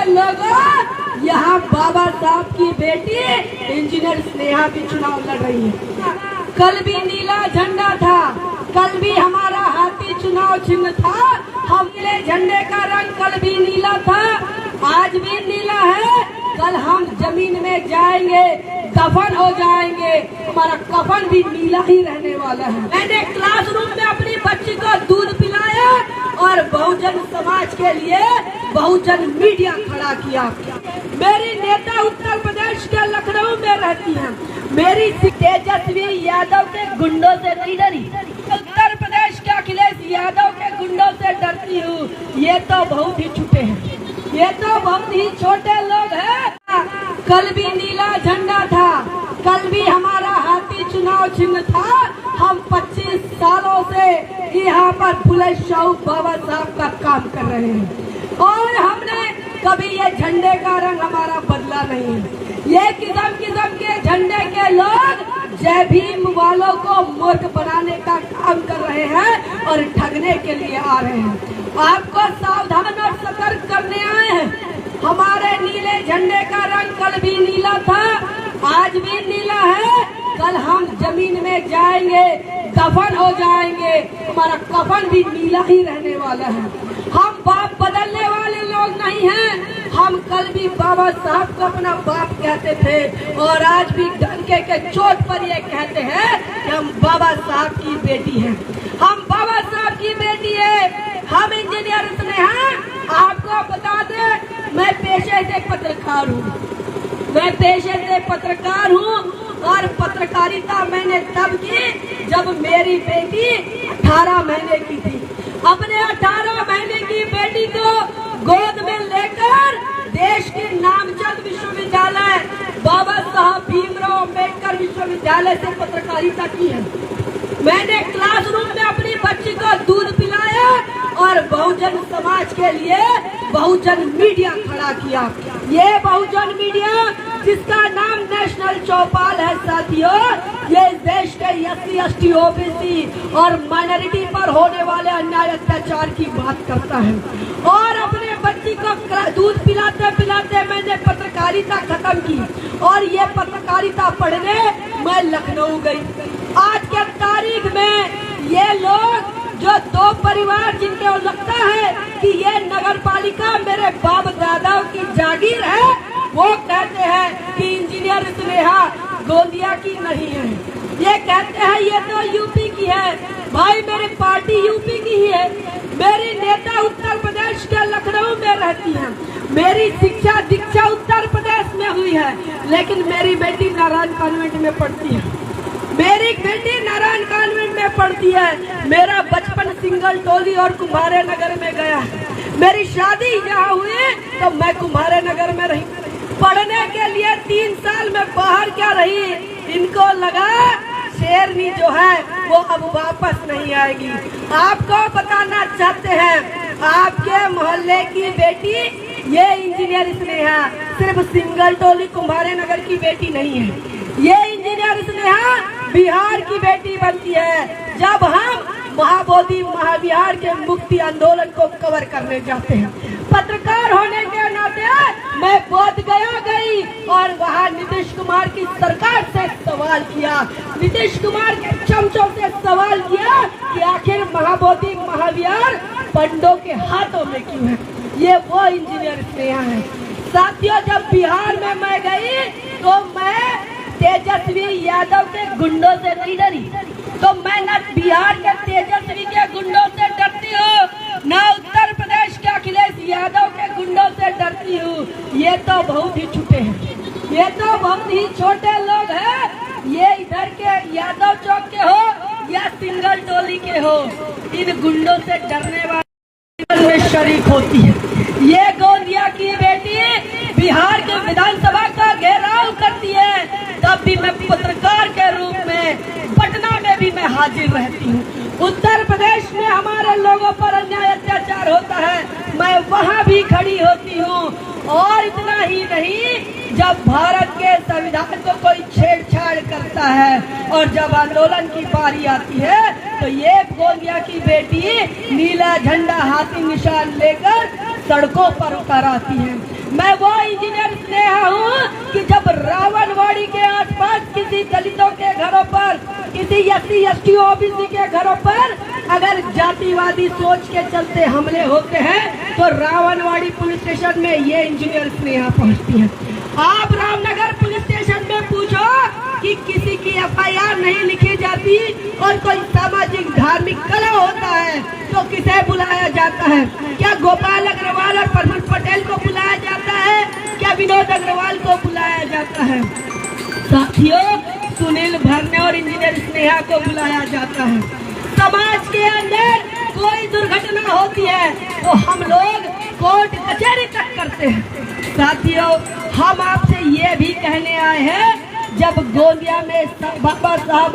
लोगों, यहाँ बाबा साहब की बेटी इंजीनियर स्नेहा भी चुनाव लड़ रही है। कल भी नीला झंडा था, कल भी हमारा हाथी चुनाव चिन्ह था। हमने झंडे का रंग कल भी नीला था, आज भी नीला है। कल हम जमीन में जाएंगे, दफन हो जाएंगे, हमारा कफन भी नीला ही रहने वाला है। मैंने क्लासरूम में अपनी बच्ची को दूध पिलाया और बहुजन समाज के लिए बहुजन मीडिया खड़ा किया। मेरी नेता उत्तर प्रदेश के लखनऊ में रहती है। मेरी तेजस्वी यादव के गुंडों से नहीं डरी, उत्तर प्रदेश के अखिलेश यादव के गुंडों से डरती हूँ। ये तो बहुत ही छुपे हैं, ये तो बहुत ही छोटे लोग हैं। कल भी नीला झंडा था, कल भी हमारा हाथी चुनाव चिन्ह था। हम 25 सालों से यहाँ पर पुलिस शाहू बाबा साहब का काम कर रहे हैं और हमने कभी ये झंडे का रंग हमारा बदला नहीं है। ये किस्म किस्म के झंडे के लोग जय भीम वालों को मूर्ख बनाने का काम कर रहे हैं और ठगने के लिए आ रहे हैं। आपको सावधान और सतर्क करने आए हैं। हमारे नीले झंडे का रंग कल भी नीला था, आज भी नीला है। कल हम जमीन में जाएंगे, दफन हो जाएंगे, हमारा कफन भी नीला ही रहने वाला है। हम बाप बदलने वाले लोग नहीं हैं। हम कल भी बाबा साहब को अपना बाप कहते थे और आज भी डंके के चोट पर ये कहते हैं कि हम बाबा साहब की बेटी हैं। हम बाबा साहब की बेटी है। हम इंजीनियर स्नेहा, आपको बता दें, मैं पेशे से पत्रकार हूँ। मैं पेशे से पत्रकार हूँ और पत्रकारिता मैंने तब की जब मेरी बेटी 18 महीने की थी। अपने 18 महीने की बेटी को गोद में लेकर देश के नामचद विश्वविद्यालय बाबा साहब भीमराव अम्बेडकर विश्वविद्यालय से पत्रकारिता की है। मैंने क्लासरूम में अपनी बच्ची को दूध पिलाया और बहुजन समाज के लिए बहुजन मीडिया खड़ा किया। ये बहुजन मीडिया जिसका नाम नेशनल चौपाल है साथियों, ये देश के SC ST OBC और माइनॉरिटी पर होने वाले अन्याय अत्याचार की बात करता है। और अपने बच्ची को दूध पिलाते पिलाते मैंने पत्रकारिता खत्म की और ये पत्रकारिता पढ़ने मैं लखनऊ गई। आज के तारीख में ये लोग जो दो परिवार जिनको लगता है कि ये नगर पालिका मेरे बाप दादाओं की जागीर है, वो कहते हैं कि इंजीनियर स्नेहा गोंदिया की नहीं है। ये कहते हैं ये तो यूपी की है। भाई मेरी पार्टी यूपी की ही है। मेरी नेता उत्तर प्रदेश के लखनऊ में रहती है। मेरी शिक्षा दीक्षा उत्तर प्रदेश में हुई है, लेकिन मेरी बेटी नारायण कॉन्वेंट में पढ़ती है। मेरी बेटी नारायण कॉन्वेंट में पढ़ती है। मेरा बचपन सिंगल टोली और कुम्हारे नगर में गया। मेरी शादी यहाँ हुई तो मैं कुम्हारे नगर में रही। पढ़ने के लिए 3 साल में बाहर क्या रही। इनको लगा शेरनी जो है वो अब वापस नहीं आएगी। आपको बताना चाहते हैं, आपके मोहल्ले की बेटी ये इंजीनियर स्नेहा सिर्फ सिंगल टोली कुम्हारे नगर की बेटी नहीं है। ये इंजीनियर स्नेहा बिहार की बेटी बनती है। जब हम महाबोधि महाविहार के मुक्ति आंदोलन को कवर करने जाते हैं, पत्रकार होने के नाते मैं बोध गया गई और वहाँ नीतीश कुमार की सरकार से सवाल किया। नीतीश कुमार के चमचों से सवाल किया कि आखिर महाबोधि महाविहार पंडों के हाथों में क्यों है। ये वो इंजीनियर स्नेहा है। साथियों, जब बिहार में मैं गई तो मैं तेजस्वी यादव के गुंडों से नहीं डरी। तो मैं न बिहार के तेजस्वी के गुंडों से डरती हूँ, न उत्तर प्रदेश के अखिलेश यादव के गुंडों से डरती हूँ। ये तो बहुत ही छुपे हैं, ये तो बहुत ही छोटे लोग हैं। ये इधर के यादव चौक के हो या सिंगल टोली के हो, इन गुंडों से डरने वाले में शरीक होती है। ये गोंदिया की बेटी बिहार के विधानसभा का घेराव करती है, तब भी मैं पत्रकार के रूप में पटना में भी मैं हाजिर रहती हूँ। उत्तर प्रदेश में हमारे लोगों पर अन्याय अत्याचार होता है, मैं वहाँ भी खड़ी होती हूँ। और इतना ही नहीं, जब भारत के संविधान को कोई छेड़छाड़ करता है और जब आंदोलन की बारी आती है तो ये गोंदिया की बेटी नीला झंडा हाथी निशान लेकर सड़कों पर उतर आती है। मैं वो इंजीनियर स्नेहा हूँ कि जब रावणवाड़ी के आसपास किसी दलितों के घरों पर, किसी SC ST OBC के घरों पर अगर जातिवादी सोच के चलते हमले होते हैं तो रावणवाड़ी पुलिस स्टेशन में ये इंजीनियर स्नेहा पहुँचती है। आप रामनगर पुलिस स्टेशन में पूछो कि किसी की FIR नहीं लिखी जाती और कोई सामाजिक धार्मिक कलह होता है तो किसे बुलाया जाता है? क्या गोपाल अग्रवाल और प्रफुल्ल पटेल को बुलाया जाता है? क्या विनोद अग्रवाल को बुलाया जाता है? साथियों, सुनील भरने और इंजीनियर स्नेहा को बुलाया जाता है। समाज के अंदर कोई दुर्घटना होती है तो हम लोग कोर्ट कचहरी तक करते हैं। साथियों, हम आपसे ये भी कहने आए हैं, जब गोंदिया में बाबा साहब